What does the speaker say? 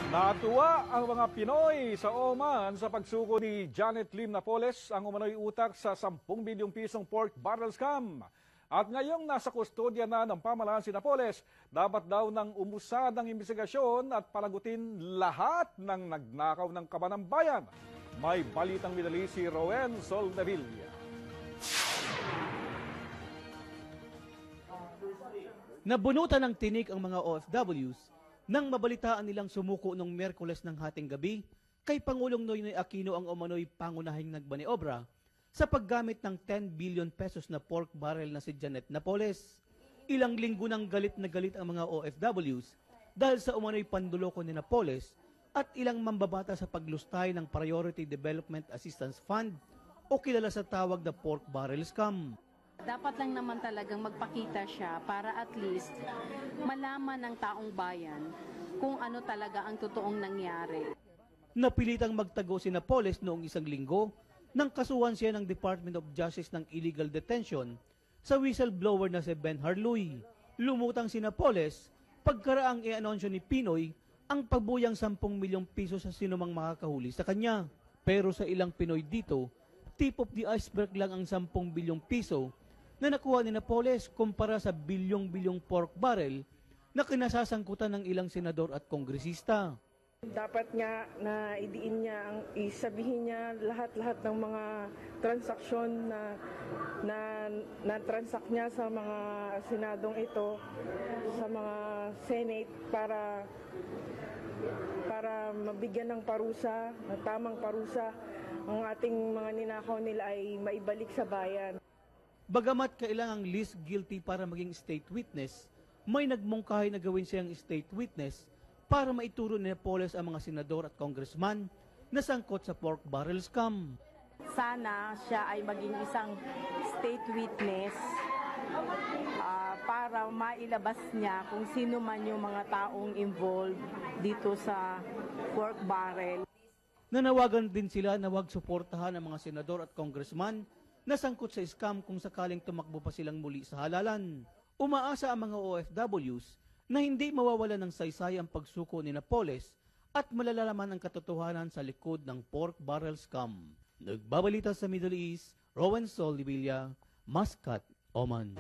Natuwa ang mga Pinoy sa Oman sa pagsuko ni Janet Lim Napoles ang umano'y utak sa 10 bilyong pisong pork barrel scam. At ngayong nasa kustodya na ng pamahalaan si Napoles, dapat daw nang umusad ang imbestigasyon at palagutin lahat ng nagnakaw ng kaban ng bayan. May balitang Middle East si Rowen Soldevilla. Nabunutan ng tinik ang mga OFWs nang mabalitaan nilang sumuko noong Miyerkules ng hating gabi kay Pangulong Noynoy Aquino ang umano'y pangunahing nagmaniobra sa paggamit ng 10 billion pesos na pork barrel na si Janet Napoles. Ilang linggo nang galit na galit ang mga OFWs dahil sa umano'y panduloko ni Napoles at ilang mambabata sa paglustay ng Priority Development Assistance Fund o kilala sa tawag na pork barrel scam. Dapat lang naman talagang magpakita siya para at least malaman ng taong bayan kung ano talaga ang totoong nangyari. Napilitang magtago si Napoles noong isang linggo nang kasuhan siya ng Department of Justice ng illegal detention sa whistleblower na si Ben Harluy. Lumutang si Napoles pagkaraang i-anonsyo ni Pinoy ang pagbuyang 10 milyong piso sa sinumang makakahuli sa kanya. Pero sa ilang Pinoy dito, tip of the iceberg lang ang 10 bilyong piso na nakuha ni Napoles kumpara sa bilyong-bilyong pork barrel na kinasasangkutan ng ilang senador at kongresista. Dapat nga na idiin niya, isabihin niya lahat-lahat ng mga transaksyon na transact niya sa mga senadong ito, sa mga Senate para mabigyan ng parusa, ng tamang parusa, ang ating mga ninakaw nila ay maibalik sa bayan. Bagamat kailangang least guilty para maging state witness, may nagmungkahi na gawin siyang state witness para maituro ni Napoles ang mga senador at congressman na sangkot sa pork barrel scam. Sana siya ay maging isang state witness para mailabas niya kung sino man yung mga taong involved dito sa pork barrel. Nanawagan din sila na huwag suportahan ang mga senador at congressman na sangkot sa scam kung sakaling tumakbo pa silang muli sa halalan. Umaasa ang mga OFWs na hindi mawawala ng saysay ang pagsuko ni Napoles at malalaman ang katotohanan sa likod ng pork barrel scam. Nagbabalita sa Middle East, Rowen Soldevilla, Muscat, Oman.